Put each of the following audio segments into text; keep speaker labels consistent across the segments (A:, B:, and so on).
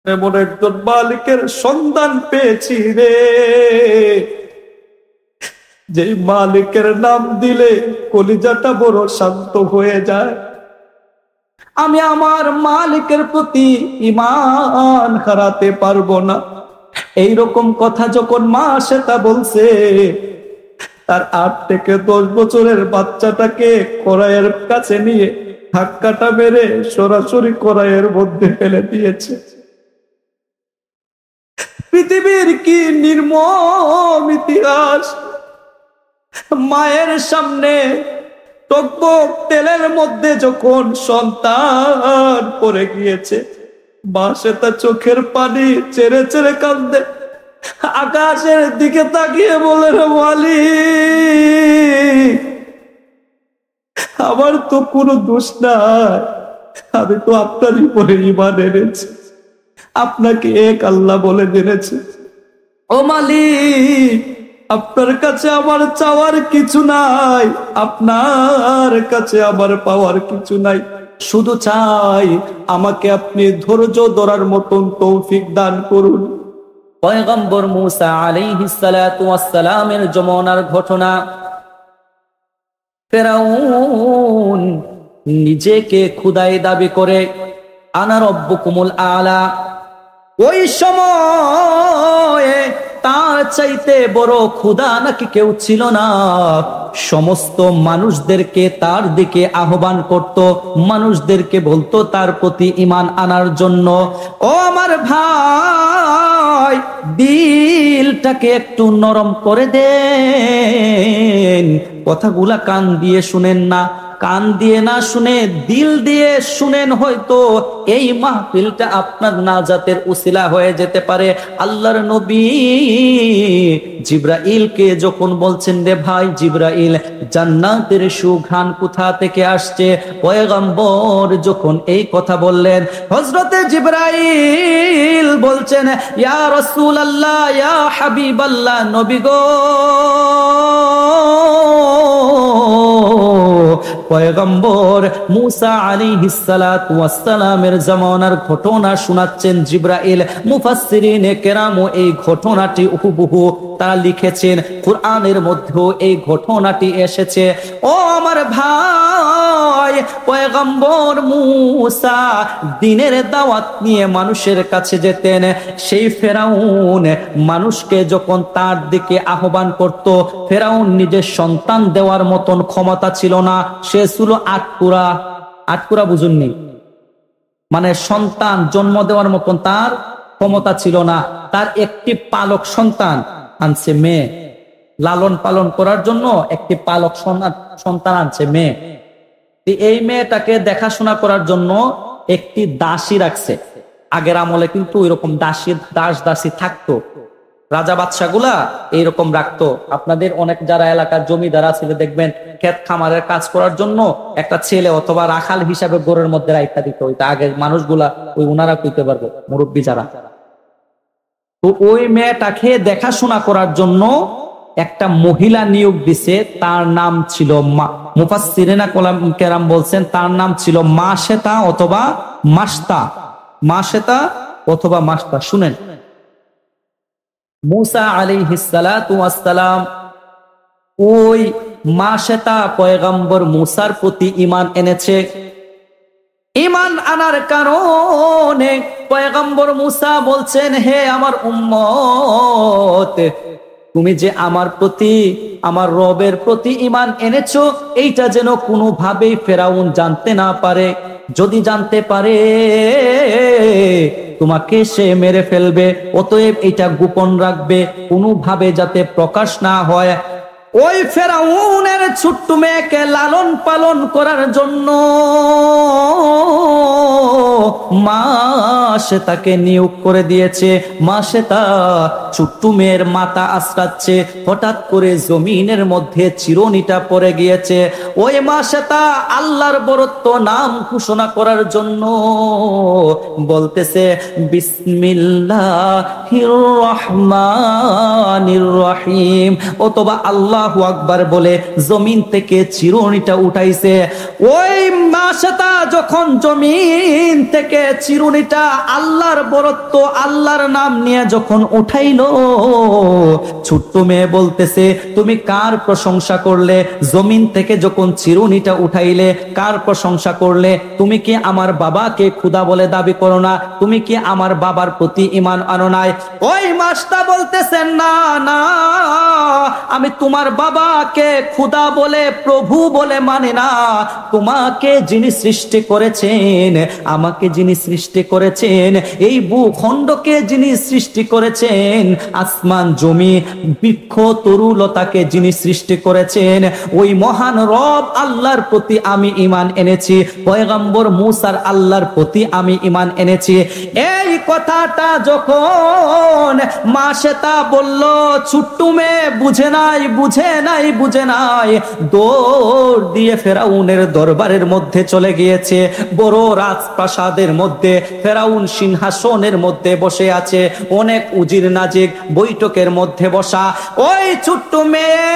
A: এমন একজন মালিকের সন্ধান পেয়েছি রে, যে মালিকের নাম দিলে কলিজাটা বড় শান্ত হয়ে যায়। আমি আমার মালিকের প্রতি ঈমান হারাতে পারবো না। এইরকম কথা যখন মা সেটা বলছে, তার 8 থেকে 10 বছরের বাচ্চাটাকে কড়াইয়ের কাছে নিয়ে ধাক্কাটা মেরে সরাসরি কড়াইয়ের মধ্যে ফেলে দিয়েছে। পৃথিবীর কি নির্মম ইতিহাস! মায়ের সামনে টকবক তেলের মধ্যে যখন সন্তান পড়ে গিয়েছে, মা সেটা চোখের পানি ছেড়ে ছেড়ে কাঁদে, আকাশের দিকে তাকিয়ে বলে, রে মালিক, আমার তো কোনো দোষ নাই, আমি তো আপনারই উপরে ঈমান এনেছি, আপনাকে এক আল্লাহ বলে জেনেছি। ও মালিক, আপনার কাছে আমার চাওয়ার কিছু নাই, আপনার কাছে আমার পাওয়ার কিছু নাই, শুধু চাই আমাকে আপনি ধৈর্য ধরার মতন তৌফিক দান করুন। পয়গম্বর মূসা আলাইহিস সালাতু ওয়াস সালামের জমানার ঘটনা। ফেরাউন নিজেকে খুদাই দাবি করে, আনা রব্বুকুমুল আলা। ওই সময়ে তার চাইতে বড় খুদা নাকি কেউ ছিল না। সমস্ত মানুষদেরকে তার দিকে আহ্বান করত, মানুষদেরকে বলতো তার প্রতি ঈমান আনার জন্য। ও আমার ভাই, দিলটাকে একটু নরম করে দেন, কথাগুলা কান দিয়ে শুনেন না, কান দিয়ে না শুনে দিল দিয়ে শুনেন, হয়তো এই মাহফিলটা আপনার নাজাতের উসিলা হয়ে যেতে পারে। আল্লাহর নবী জিবরাইলকে যখন বলছেন, রে ভাই জিবরাইল, জান্নাতের সুঘ্রাণ কোথা থেকে আসছে, পয়গম্বর যখন এই কথা বললেন, হযরতে জিবরাইল বলছেন, ইয়া রাসূলুল্লাহ, ইয়া হাবিবাল্লাহ, নবী গো, পয়গম্বর মূসা আলাইহিস সালাতু ওয়াস সালামের জামানার ঘটনা শোনাচ্ছেন জিবরাইল। মুফাসসিরিনে কেরাম এই ঘটনাটি হুবহু তারা লিখেছেন, কুরআনের মধ্যেও এই ঘটনাটি এসেছে। ও আমার ভাই, পয়গম্বর মূসা দ্বীনের দাওয়াত নিয়ে মানুষের কাছে যেতেন। সেই ফেরাউন মানুষকে যখন তার দিকে আহ্বান করত, ফেরাউন নিজের সন্তান দেওয়ার মতন ক্ষমতা ছিল না, সে ছিল আটকুরা। আটকুরা বুঝুননি, মানে সন্তান জন্ম দেওয়ার মতন তার ক্ষমতা ছিল না। তার একটি পালক সন্তান আনছে, মেয়ে, লালন পালন করার জন্য একটি পালক সন্তান আনছে, মেয়ে। এই মেয়েটাকে দেখাশোনা করার জন্য একটি দাসী রাখছে। আগের আমলে কিন্তু এরকম দাসী থাকতো, রাজা বাদশা গুলা এইরকম রাখতো। আপনাদের অনেক যারা এলাকার জমিদার আছে দেখবেন, ক্ষেত খামারের কাজ করার জন্য একটা ছেলে অথবা রাখাল হিসাবে গোরের মধ্যে রাখা দিত। ওইটা আগের মানুষগুলা, ওই উনারা কইতে পারবো, মুরব্বী যারা। তো ওই মেয়েটাকে দেখাশোনা করার জন্য একটা মহিলা নিয়োগ দিছে, তার নাম ছিল মুফাসসিরিনা কেরাম বলছেন তার নাম ছিল মাশেতা অথবা মাশতা। মাশেতা অথবা মাশতা। শুনেন, মূসা আলাইহিস সালাতু ওয়াস সালাম ওই মাশেতা পয়গম্বর মূসার প্রতি ঈমান এনেছে। ঈমান আনার কারণে পয়গম্বর মূসা বলছেন, হে আমার উম্মত, তুমি যে আমার প্রতি, আমার রবের প্রতি ঈমান এনেছো, এইটা যেন কোনোভাবেই ফেরাউন জানতে না পারে। যদি জানতে পারে তোমাকে সে মেরে ফেলবে, অতএব এটা গোপন রাখবে, কোনোভাবে যাতে প্রকাশ না হয়। ওই ফেরাউনের ছোট্ট মেয়েকে লালন পালন করার জন্য মা সে তাকে নিয়োগ করে দিয়েছে। মা সে তা ছোট্ট মেয়ের মাথা আশ্রাচ্ছে, হঠাৎ করে জমিনের মধ্যে চিরুনিটা পড়ে গিয়েছে। ওই মা সে তা আল্লাহর বরত্ব নাম ঘোষণা করার জন্য বলতেছে, বিসমিল্লাহির রহমানির রহিম, অথবা আল্লাহ আল্লাহু আকবার বলে জমিন থেকে চিরুনিটা উঠাইছে। ওই মাসেতা যখন জমিন থেকে চিরুনিটা আল্লাহর বরত্ব আল্লাহর নাম নিয়ে যখন উঠাইলো, ছোট্ট মেয়ে বলতেছে তুমি কার প্রশংসা করলে? জমিন থেকে যখন চিরুনিটা উঠাইলে কার প্রশংসা করলে? তুমি কি আমার বাবাকে খোদা বলে দাবি করো না? তুমি কি আমার বাবার প্রতি ঈমান আনো নাই? ওই মাসটা বলতেছেন না না, আমি তোমার বাবাকে খোদা বলে প্রভু বলে মানে না। তোমাকে যিনি সৃষ্টি করেছেন, আমাকে যিনি সৃষ্টি করেছেন, এই ভূখণ্ডকে যিনি সৃষ্টি করেছেন, আসমান জমি বৃক্ষ তরুলতাকে যিনি সৃষ্টি করেছেন, ওই মহান রব আল্লাহর প্রতি আমি ঈমান এনেছি। পয়গম্বর মুসার আল্লাহর প্রতি আমি ঈমান এনেছি। এই কথাটা যখন মাসেতা বলল, ছোট্ট মেয়ে বুঝে নাই বুঝে নাই বুঝে নাই, দৌড় দিয়ে ফেরাউনের দরবারের মধ্যে চলে গিয়েছে। বড় রাজপ্রাসাদের মধ্যে ফেরাউন সিংহাসনের মধ্যে বসে আছে, অনেক উজির নাজির বৈঠকের মধ্যে বসা। ওই ছোট্ট মেয়ে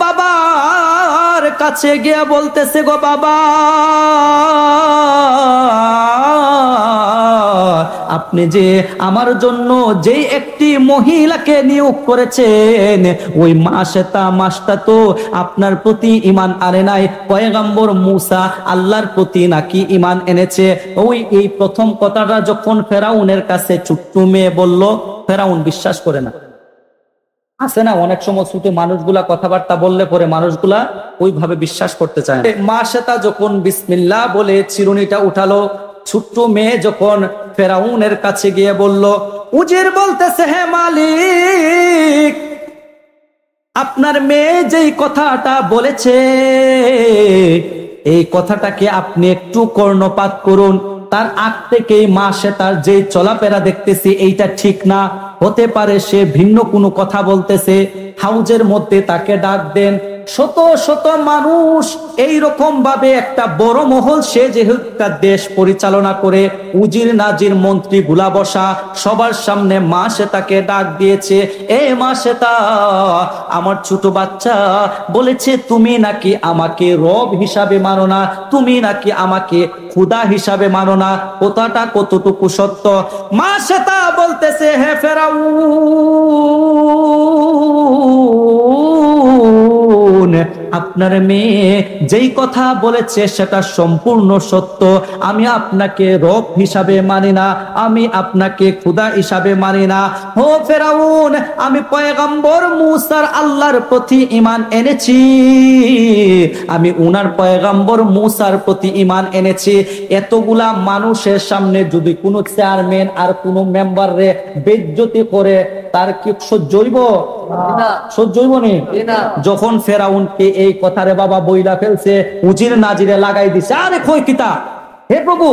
A: বাবার কাছে গিয়ে বলতেছে, গো বাবা, আপনি যে আমার জন্য যেই একটি মহিলাকে নিয়োগ করেছেন, ওই মাসটা তো আপনার প্রতি ঈমান আনে নাই। পয়গম্বর মুসা আল্লাহর প্রতি নাকি ঈমান এনেছে। ওই এই প্রথম কথাটা যখন ফেরাউনের কাছে ছোট্ট মেয়ে বলল, ফেরাউন বিশ্বাস করে না। আছে না অনেক সময় ছোট মানুষগুলা কথাবার্তা বললে পরে মানুষগুলা ওইভাবে বিশ্বাস করতে চায় না। মাসেতা যখন বিসমিল্লাহ বলে চিরুনিটা উঠালো, ছোট্ট মেয়ে যখন ফেরাউনের কাছে গিয়ে বলল, উজির বলতেছে, হে মালিক, আপনার মেয়ে যেই কথাটা বলেছে, এই কথাটাকে আপনি একটু কর্ণপাত করুন। তার আগ থেকেই মাসেতার যে চলাফেরা দেখতেছি এইটা ঠিক না, হতে পারে সে ভিন্ন কোনো কথা বলতেছে। হাউজের মধ্যে তাকে ডাক দেন। শত শত মানুষ এই রকম ভাবে একটা বড় মহল, সে যেহেতু দেশ পরিচালনা করে, উজির নাজির মন্ত্রী গুলা বসা, সবার সামনে মাসেতাকে ডাক দিয়েছে। এ মাসেতা, আমার ছোট বাচ্চা বলেছে তুমি নাকি আমাকে রব হিসাবে মানো না, তুমি নাকি আমাকে খোদা হিসাবে মানো না। কথাটা কতটুকু সত্য? মাসেতা বলতেছে, হে ফেরাউন, আপনার মেয়ে যেই কথা বলেছে সেটা সম্পূর্ণ সত্য। আমি আপনাকে রব হিসাবে মানি না, আমি আপনাকে খোদা হিসাবে মানি না। ও ফেরাউন, আমি পয়গম্বর মুসার আল্লাহর প্রতি ঈমান এনেছি, আমি উনার পয়গম্বর মুসার প্রতি ঈমান এনেছি। এতগুলা মানুষের সামনে যদি কোনো চেয়ারম্যান আর কোনো মেম্বার রে বেইজ্জতি করে, তার কি সহ্য হইব? সহ্য হইব নি? যখন ফেরাউনকে এই কথারে বাবা বইলা ফেলছে, উজির নাজিরে লাগাই দিছে, আরে কই কিতা, হে প্রভু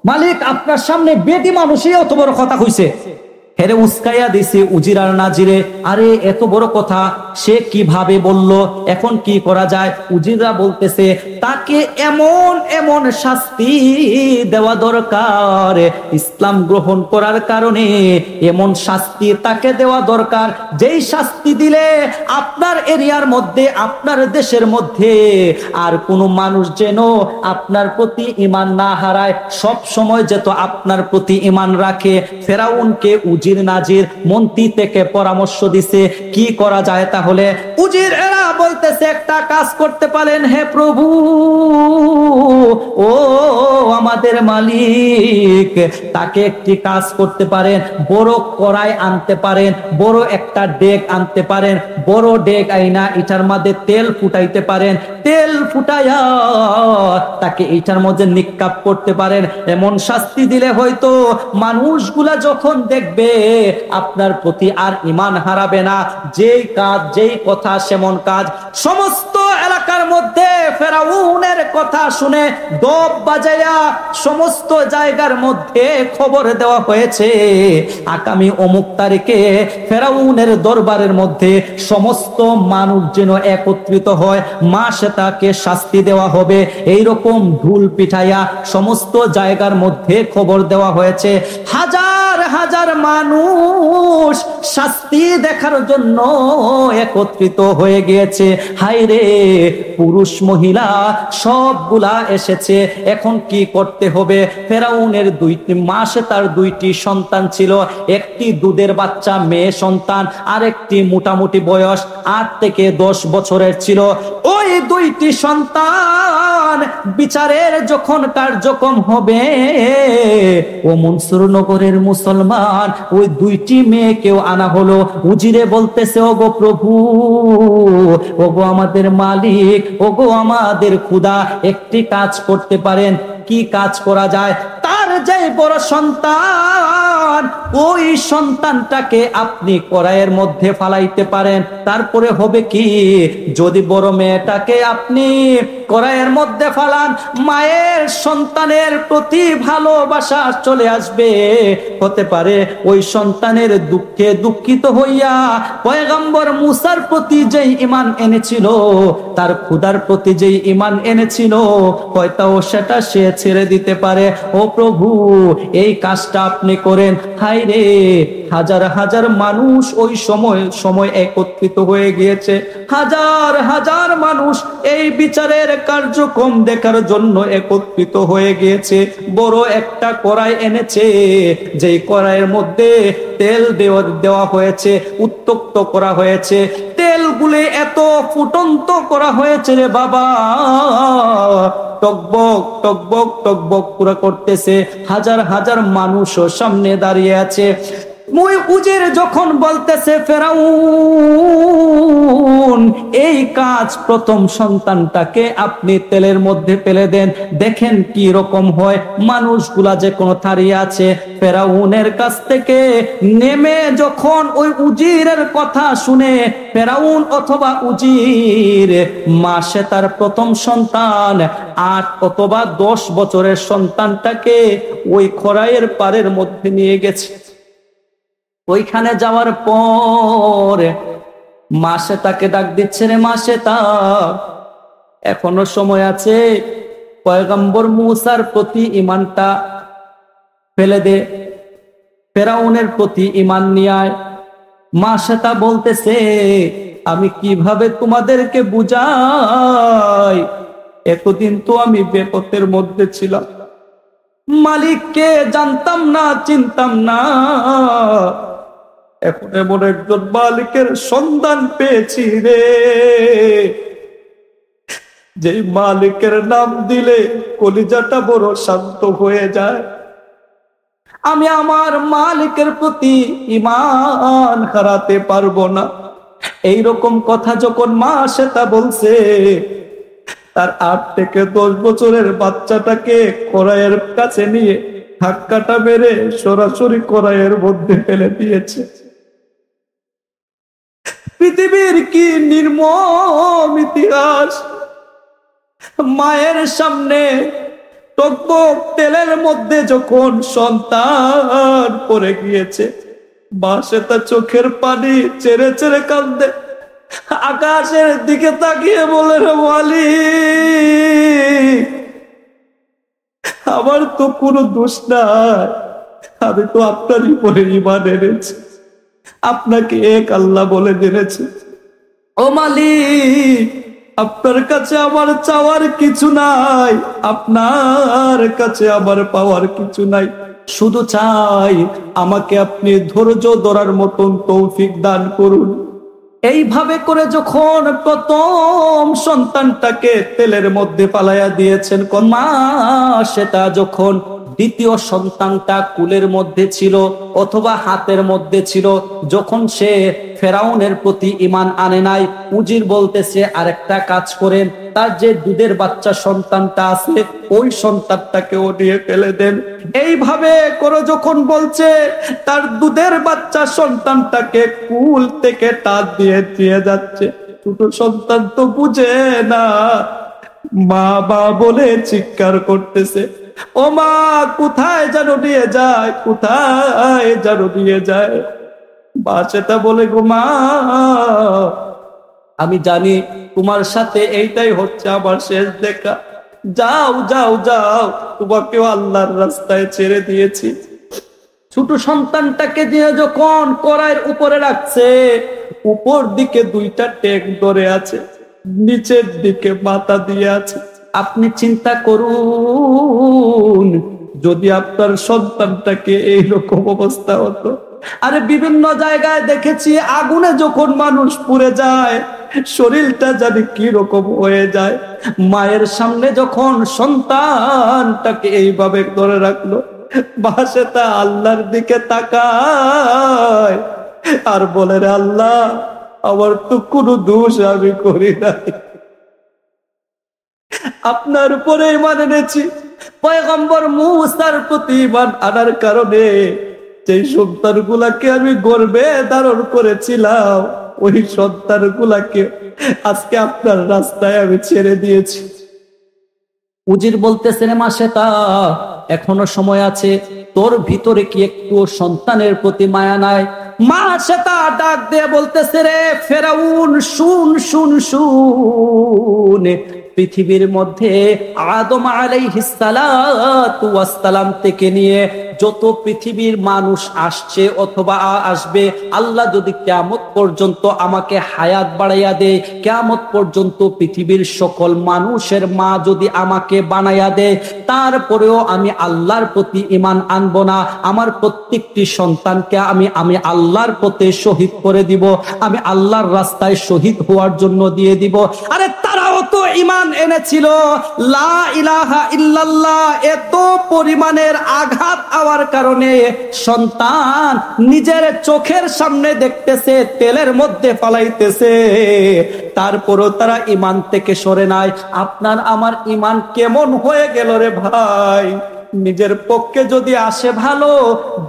A: মালিক, আপনার সামনে বেটি মানুষই এত বড় কথা কইছে। হেরে উস্কাইয়া দিছে উজির আর নাজিরে। আরে এত বড় কথা সে কিভাবে বলল, এখন কি করা যায়? উজিররা বলতেছে, তাকে এমন এমন শাস্তি দেওয়া দরকার, ইসলাম গ্রহণ করার কারণে এমন শাস্তি তাকে দেওয়া দরকার, যেই শাস্তি দিলে আপনার এরিয়ার মধ্যে, আপনার দেশের মধ্যে আর কোনো মানুষ যেন আপনার প্রতি ঈমান না হারায়, সব সময় যেত আপনার প্রতি ঈমান রাখে। ফেরাউনকে উজির নাজির মন্ত্রী থেকে পরামর্শ দিছে কি করা যায়। তাহলে উজির এরা বলতেছে, একটা কাজ করতে পারেন হে প্রভু, ও আমাদের মালিক, তাকে একটি কাজ করতে পারেন, বড় কড়াই আনতে পারেন, বড় একটা ডেক আনতে পারেন, বড় ডেক আইনা এটার মধ্যে তেল ফুটাইতে পারেন, তেল ফুটাইয়া তাকে এটার মধ্যে নিক্ষেপ করতে পারেন। এমন শাস্তি দিলে হয়তো মানুষগুলা যখন দেখবে আপনার প্রতি আর ঈমান হারাবে না। যেই কাজ, যেই কথা সেমন কাজ। সমস্ত এলাকার মধ্যে ফেরাউনের কথা শুনে দব বাজাইয়া সমস্ত জায়গার মধ্যে খবর দেওয়া হয়েছে, আগামী অমুক তারিখে ফেরাউনের দরবারের মধ্যে সমস্ত মানুষ যেন একত্রিত হয়, মাসেতাকে শাস্তি দেওয়া হবে। এইরকম ঢুল পিঠাইয়া সমস্ত জায়গার মধ্যে খবর দেওয়া হয়েছে। হাজার হাজার মানুষ শাস্তি দেখার জন্য একত্রিত হয়ে গিয়েছে। হায় রে, পুরুষ মহিলা সবগুলা এসেছে। এখন কি করতে হবে? ফেরাউনের মাসে তার দুইটি সন্তান ছিল, একটি দুধের বাচ্চা মেয়ে সন্তান, আর একটি মোটামুটি বয়স 8 থেকে 10 বছরের ছিল। ওই দুইটি সন্তান বিচারের যখন কার্যক্রম হবে, ও মনসুরনগরের মুসলমান ওই দুইটি মেয়েকেও আনা হলো। উজিরে বলতেছে, ওগো প্রভু, ওগো আমাদের মালিক, ওগো আমাদের খুদা, একটি কাজ করতে পারেন। কি কাজ করা যায়? তার যে বড় সন্তান, ওই সন্তানটাকে আপনি কড়াইয়ের মধ্যে ফালাইতে পারেন। তারপরে হবে কি, যদি বড় মেয়েটাকে আপনি কড়াইয়ের মধ্যে ফালান, মায়ের সন্তানের প্রতি ভালোবাসা চলে আসবে। হতে পারে ওই সন্তানের দুঃখে দুঃখিত হইয়া পয়গম্বর মুসার প্রতি যেই ঈমান এনেছিল, তার খুদার প্রতি যেই ঈমান এনেছিল, হয়তো সেটা সে ছেড়ে দিতে পারে। ও প্রভু, এই কাজটা আপনি করেন। হায় রে, হাজার হাজার মানুষ ওই সময় একত্রিত হয়ে গিয়েছে। হাজার হাজার মানুষ এই বিচারের কার্যক্রম দেখার জন্য একত্রিত হয়ে গিয়েছে। বড় একটা কড়াই এনেছে, যেই কড়াইয়ের মধ্যে তেল দেওয়া হয়েছে, উত্তপ্ত করা হয়েছে। তেলগুলি এত ফুটন্ত করা হয়েছে রে বাবা, টকবক টকবক টকবক পুরা করতেছে। হাজার হাজার মানুষও সামনে দাঁড়িয়ে আছে। উজির যখন বলতেছে, ফেরাউন, এই কাজ, প্রথম সন্তানটাকে আপনি তেলের মধ্যে ফেলে দেন, দেখেন কি রকম হয়। মানুষগুলা যে কোনো দাঁড়িয়ে আছে, ফেরাউনের কাছ থেকে নেমে যখন ওই উজিরের কথা শুনে, ফেরাউন অথবা উজির মাসে তার প্রথম সন্তান 8 অথবা 10 বছরের সন্তানটাকে ওই খড়াইয়ের পাড়ের মধ্যে নিয়ে গেছে। ওইখানে যাওয়ার পর মাসে তাকে ডাক দিচ্ছে, রে মাসে তা, এখনো সময় আছে, পয়গম্বর মুসার প্রতি ঈমানটা ফেলে দে, ফেরাউনের প্রতি ঈমান নিয়ে আয়। মাসে তা বলতেছে, আমি কিভাবে তোমাদেরকে বুঝাই, এতদিন তো আমি বিপদের মধ্যে ছিলাম, মালিককে জানতাম না, চিনতাম না। এখন এমন একজন মালিকের সন্ধান পেয়েছি রে, যে মালিকের নাম দিলে কলিজাটা বড় শান্ত হয়ে যায়। আমি আমার মালিকের প্রতি ঈমান হারাতে পারবো না। এইরকম কথা যখন মা সেটা বলছে, তার 8 থেকে 10 বছরের বাচ্চাটাকে কড়াইয়ের কাছে নিয়ে ধাক্কাটা মেরে সরাসরি কড়াইয়ের মধ্যে ফেলে দিয়েছে। পৃথিবীর কি নির্মম ইতিহাস! মায়ের সামনে টকবক তেলের মধ্যে যখন সন্তান পড়ে গিয়েছে, মা সেটা চোখের পানি ছেড়ে ছেড়ে কাঁদে, আকাশের দিকে তাকিয়ে বলে, রে মালিক, আমার তো কোনো দোষ নাই, আমি তো আপনারই উপরে ঈমান এনেছি, আপনাকে এক আল্লাহ বলে জেনেছি। ও মালিক, আপনার কাছে আমার চাওয়ার কিছু নাই, আপনার কাছে আমার পাওয়ার কিছু নাই, শুধু চাই আমাকে আপনি ধৈর্য ধরার মতন তৌফিক দান করুন। এইভাবে করে যখন প্রথম সন্তানটাকে তেলের মধ্যে পালাইয়া দিয়েছেন, মা সেটা যখন দ্বিতীয় সন্তানটা কুলের মধ্যে ছিল অথবা হাতের মধ্যে ছিল, যখন সে ফেরাউনের প্রতি ঈমান আনে নাই, উজির বলতেছে আরেকটা কাজ করেন, তার যে দুধের বাচ্চা সন্তানটা আছে ওই সন্তানটাকেও নিয়ে ফেলে দেন। এইভাবে করে যখন বলছে, তার দুধের বাচ্চা সন্তানটাকে কুল থেকে টান দিয়ে দিয়ে যাচ্ছে। ছোট সন্তান তো বুঝে না, মা বা বলে চিৎকার করতেছে, ও মা, কোথায় যেন নিয়ে যায়, কোথায় যেন নিয়ে যায়। মা সেটা বলে, গো মা, আমি জানি তোমার সাথে এইটাই হচ্ছে আমার শেষ দেখা, যাও যাও যাও, তোমাকেও আল্লাহর রাস্তায় ছেড়ে দিয়েছি। ছোট সন্তানটাকে দিয়ে যখন কড়াইয়ের উপরে রাখছে, উপর দিকে দুইটা টেক ধরে আছে, নিচের দিকে মাথা দিয়ে আছে। আপনি চিন্তা করুন যদি আপনার সন্তানটাকে এইরকম অবস্থা হতো। আরে বিভিন্ন জায়গায় দেখেছি আগুনে যখন মানুষ পুড়ে যায় শরীরটা জানি কি রকম হয়ে যায়। মায়ের সামনে যখন সন্তানটাকে এইভাবে ধরে রাখলো, বাসে তা আল্লাহর দিকে তাকায় আর বলে, রে আল্লাহ, আমার তো কোনো দোষ আমি করি নাই, আপনার উপরে ঈমান এনেছি। পয়গম্বর মূসার প্রতি ঈমান আনার কারণে যেই সন্তানগুলাকে আমি গর্ভে ধারণ করেছিলাম ওই সন্তানগুলাকে আজকে আপনার রাস্তায় আমি ছেড়ে দিয়েছি। উজির বলতেছে, রে মাসেতা, এখনো সময় আছে, তোর ভিতরে কি একটু সন্তানের প্রতি মায়া নাই? মাসেতা ডাক দিয়ে বলতেছে, রে ফেরাউন, শুন শুন শুন, পৃথিবীর মধ্যে আদম আলাইহিস সালাতু ওয়াস সালাম থেকে নিয়ে যত পৃথিবীর মানুষ আসছে অথবা আসবে, আল্লাহ যদি কিয়ামত পর্যন্ত আমাকে হায়াত বাড়াইয়া দেয়, কিয়ামত পর্যন্ত পৃথিবীর সকল মানুষের মা যদি আমাকে বানাইয়া দেয়, তারপরেও আমি আল্লাহর প্রতি ঈমান আনবো না। আমার প্রত্যেকটি সন্তানকে আমি আল্লাহর পথে শহীদ করে দিব, আমি আল্লাহর রাস্তায় শহীদ হওয়ার জন্য দিয়ে দিব। আরে তারাও তো ঈমান এনেছিল, লা ইলাহা ইল্লাল্লাহ, এত পরিমাণের আঘাত হওয়ার কারণে সন্তান নিজের চোখের সামনে দেখতেছে তেলের মধ্যে ফালাইতেছে, তারপরও তারা ঈমান থেকে সরে নাই। আপনার আমার ঈমান কেমন হয়ে গেল রে ভাই? নিজের পক্ষে যদি আসে ভালো,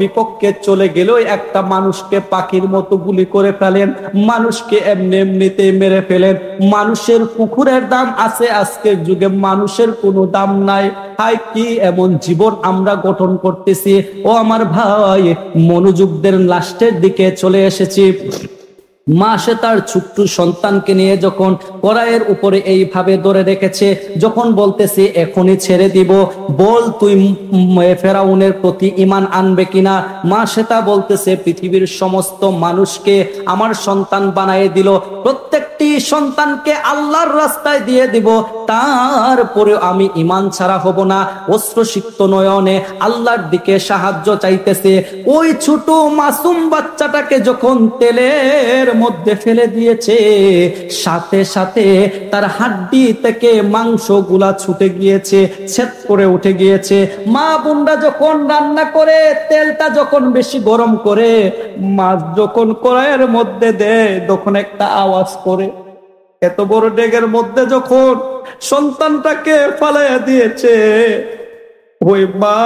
A: বিপক্ষে চলে গেলেও একটা মানুষকে পাখির মতো গুলি করে ফেলেন, মানুষকে এমনি এমনিতে মেরে ফেলেন। মানুষের কুকুরের দাম আছে আজকের যুগে, মানুষের কোনো দাম নাই। হায় কি এমন জীবন আমরা গঠন করতেছি। ও আমার ভাই, মনোযোগদের লাস্টের দিকে চলে এসেছি। মা সে তার ছোট্ট সন্তানকে নিয়ে যখন কড়াইয়ের উপরে এইভাবে ধরে রেখেছে, যখন বলতেছে এখনই ছেড়ে দিব, বল তুই ফেরাউনের প্রতি ঈমান আনবে কিনা? মা সে তা বলতেছে, পৃথিবীর সমস্ত মানুষকে আমার সন্তান বানিয়ে দিল, প্রত্যেকটি সন্তানকে আল্লাহর রাস্তায় দিয়ে দিব, তারপরে আমি ঈমান ছাড়া হব না। অশ্রুসিক্ত নয়নে আল্লাহর দিকে সাহায্য চাইতেছে। ওই ছোট মাসুম বাচ্চাটাকে যখন তেলের মধ্যে ফেলে দিয়েছে, সাথে সাথে তার হাড্ডি থেকে মাংসগুলা ছুটে গিয়েছে, ছেদ করে উঠে গিয়েছে। মা বোনরা যখন রান্না করে, তেলটা যখন বেশি গরম করে, মাছ যখন কড়াইয়ের মধ্যে দেয় তখন একটা আওয়াজ করে। এত বড় ডেগের মধ্যে যখন সন্তানটাকে ফালাইয়া দিয়েছে, ওই মা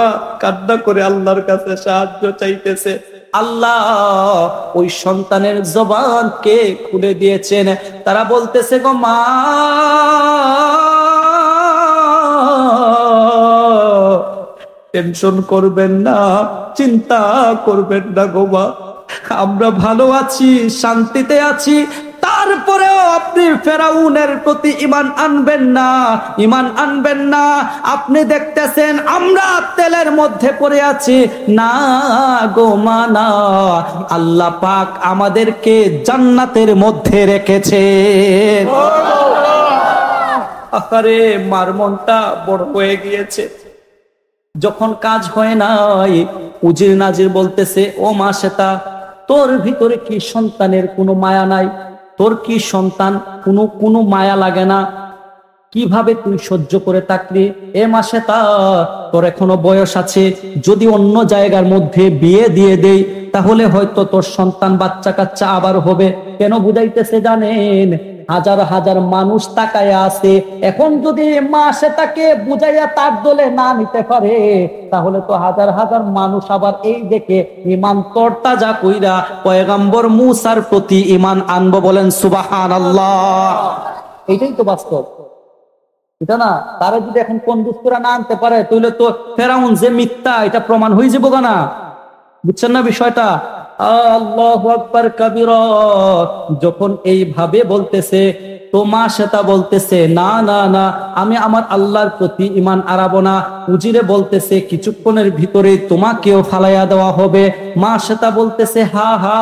A: কান্না করে আল্লাহর কাছে সাহায্য চাইতেছে। আল্লাহ ওই সন্তানের জবানকে খুলে দিয়েছেন। তারা বলতেছে, গো মা, টেনশন করবেন না, চিন্তা করবেন না গো মা, আমরা ভালো আছি, শান্তিতে আছি, তারপরেও আপনি ফেরাউনের প্রতি ঈমান আনবেন না, ঈমান আনবেন না। আপনি দেখতেছেন আমরা তেলের মধ্যে পড়ে আছি। না গো মা, না, আল্লাহ পাক আমাদেরকে জান্নাতের মধ্যে রেখেছে। আরে মার মনটা বড় হয়ে গিয়েছে। যখন কাজ হয় নাই, উজির নাজির বলতেছে, ও মা সেতা, তোর ভিতরে কি সন্তানের কোনো মায়া নাই? তোর কি সন্তান কোনো মায়া লাগে না? কিভাবে তুই সহ্য করে থাকলি? এ মা সেতা, তোর এখনো বয়স আছে, যদি অন্য জায়গার মধ্যে বিয়ে দিয়ে দেই তাহলে হয়তো তোর সন্তান বাচ্চা কাচ্চা আবার হবে। কেন বুঝাইতেছে জানেন? হাজার হাজার মানুষ তাকায়া আছে, এখন যদি মা সেটাকে বুঝাইয়া তার দলে না নিতে পারে, তাহলে তো হাজার হাজার মানুষ আবার এই দেখে ঈমান তরতাজা কইরা পয়গম্বর মূসার প্রতি ঈমান আনবো। বলেন সুবহানাল্লাহ। এটাই তো বাস্তব, এটা না? তারা যদি এখন কনজুস করে না আনতে পারে, তাহলে তো ফেরাউন যে মিথ্যা এটা প্রমাণ হয়ে যাবো না। বুঝছেন না বিষয়টা? আল্লাহু আকবার কাবীরা। যখন এইভাবে বলতেছে তো মা শ্বেতা বলতেছে না না না, আমি আমার আল্লাহর প্রতি ঈমান আরাবো না। উজিরে বলতেছে কিছুক্ষণের ভিতরে তোমাকেও ফালাইয়া দেওয়া হবে। মা শ্বেতা বলতেছে হা হা,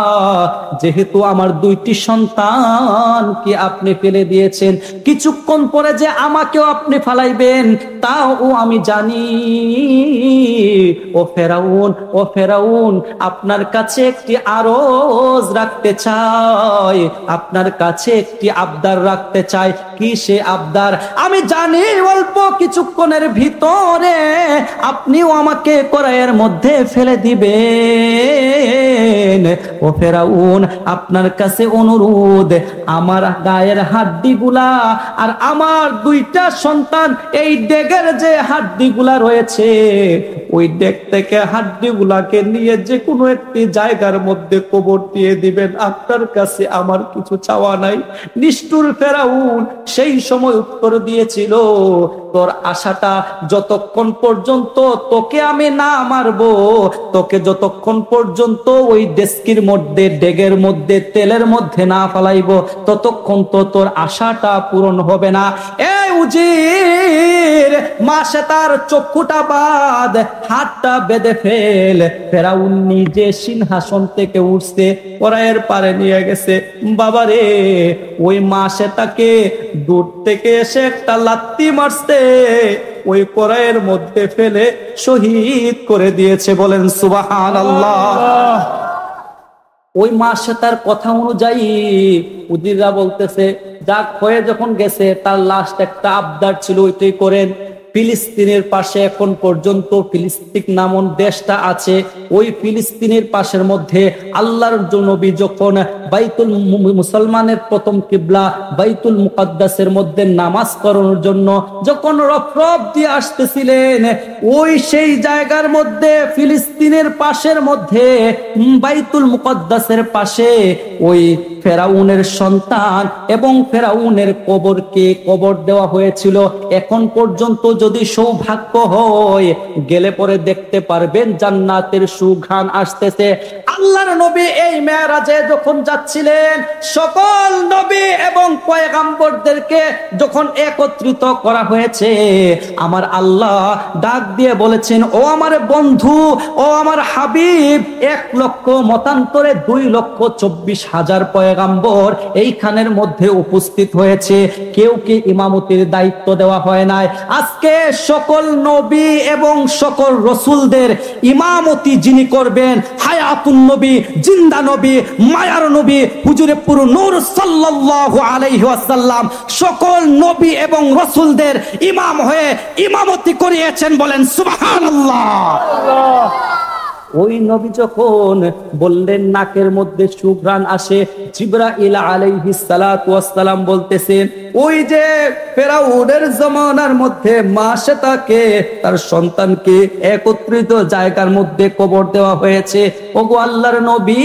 A: যেহেতু আমার দুইটি সন্তানকে আপনি ফেলে দিয়েছেন, কিছুক্ষণ পরে যে আমাকেও আপনি ফালাইবেন তাও আমি জানি। ও ফেরাউন, ও ফেরাউন, আপনার কাছে একটি আরজ রাখতে চাই, আপনার কাছে একটি আবদার রাখতে চাই। কি সে আবদার? আমি জানি অল্প কিছুক্ষণের ভিতরে আপনিও আমাকে কড়াইয়ের মধ্যে ফেলে দিবেন। ও ফেরাউন, আপনার কাছে অনুরোধ, আমার গায়ের হাড্ডিগুলা আর আমার দুইটা সন্তান, এই ডেগের যে হাড্ডিগুলা রয়েছে, ওই ডেক থেকে হাড্ডিগুলাকে নিয়ে যে কোনো একটি জায়গার মধ্যে কবর দিয়ে দিবেন। আপনার কাছে আমার কিছু চাওয়া নাই। নিষ্ঠুর ফেরাউন সেই সময় উত্তর দিয়েছিল, তোর আশাটা যতক্ষণ পর্যন্ত তোকে আমি না মারবো, তোকে যতক্ষণ পর্যন্ত ওই ডেস্কির মধ্যে, ডেগের মধ্যে, তেলের মধ্যে না ফালাইবো, ততক্ষণ তো তোর আশাটা পূরণ হবে না। এই উজির, মা শ্বেতার চক্ষুটা বাদ, হাতটা বেঁধে ফেল। ফেরাউন নিজে সিংহাসন থেকে উঠছে, কড়াইয়ের পারে নিয়ে গেছে। বাবারে, ওই মা শ্বেতাকে দূর থেকে এসে একটা লাত্তি মারছে, ওই কড়াইয়ের মধ্যে ফেলে শহীদ করে দিয়েছে। বলেন সুবহানাল্লাহ। ওই মা শ্বেতার কথা অনুযায়ী উজিররা বলতেছে, যাক হয়ে যখন গেছে, তার লাস্ট একটা আবদার ছিল, ওইটাই করেন। ফিলিস্তিনের পাশে এখন পর্যন্ত ফিলিস্তিন নামক দেশটা আছে, ওই ফিলিস্তিনের পাশের মধ্যে আল্লাহর নবী যখন বাইতুল মুসলমানের প্রথম কিবলা বাইতুল মুকাদ্দাসের মধ্যে নামাজ পড়ানোর জন্য যখন রফরফ দিয়ে আসতেছিলেন, ওই সেই জায়গার মধ্যে ফিলিস্তিনের পাশের মধ্যে বাইতুল মুকাদ্দাসের পাশে ওই ফেরাউনের সন্তান এবং ফেরাউনের কবরকে কবর দেওয়া হয়েছিল। এখন পর্যন্ত যদি সৌভাগ্য হয়, গেলে পরে দেখতে পারবেন জান্নাতের সুঘ্রাণ আসতেছে। আল্লাহর নবী এই মেরাজে যখন যাচ্ছিলেন, সকল নবী এবং পয়গম্বরদেরকে যখন একত্রিত করা হয়েছে, আমার আল্লাহ ডাক দিয়ে বলেছেন, ও আমার বন্ধু, ও আমার হাবিব, 1 লক্ষ মতান্তরে 2,24,000 পয়গম্বর এইখানের মধ্যে উপস্থিত হয়েছে। কেউ কি ইমামতির দায়িত্ব দেওয়া হয় নাই। আজকে সকল নবী এবং সকল রসুলদের ইমামতি যিনি করবেন, হায়াতুন নবী, জিন্দা নবী, মায়ার নবী, হুজুরে পুরো নূর সাল্লাল্লাহু আলাইহি ওয়াসাল্লাম সকল নবী এবং রসুলদের ইমাম হয়ে ইমামতি করিয়েছেন। বলেন সুবহানাল্লাহ। ওই নবী যখন বললেন নাকের মধ্যে সুঘ্রাণ আসে, জিবরাইল আলাইহিস সালাতু ওয়াস সালাম বলতেছেন, ওই যে ফেরাউনের জমানার মধ্যে মা শ্বেতাকে, তার সন্তানকে একত্রিত জায়গার মধ্যে কবর দেওয়া হয়েছে। ওগো আল্লাহর নবী,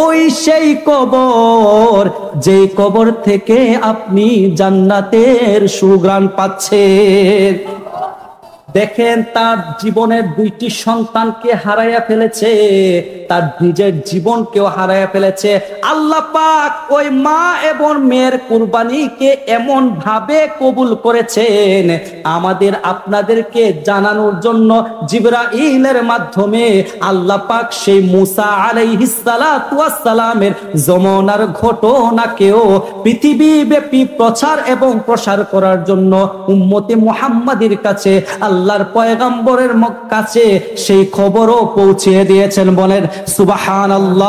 A: ওই সেই কবর, যেই কবর থেকে আপনি জান্নাতের সুঘ্রাণ পাচ্ছেন। দেখেন, তার জীবনের 2টি সন্তানকে হারাইয়া ফেলেছে, তার নিজের জীবনকেও হারাইয়া ফেলেছে। আল্লাহ পাক ওই মা এবং মেয়ের কুরবানিকে এমন ভাবে কবুল করেছেন, আমাদের আপনাদেরকে জানানোর জন্য জিবরাইলের মাধ্যমে আল্লাহ পাক সেই মুসা আলাইহিস সালাতু ওয়াস সালামের জমানার ঘটনাকেও পৃথিবীব্যাপী প্রচার এবং প্রসার করার জন্য উম্মতে মুহাম্মাদের কাছে, আল্লাহর পয়গম্বরের কাছে সেই খবরও পৌঁছে দিয়েছেন। বলেন সুবহানাল্লাহ।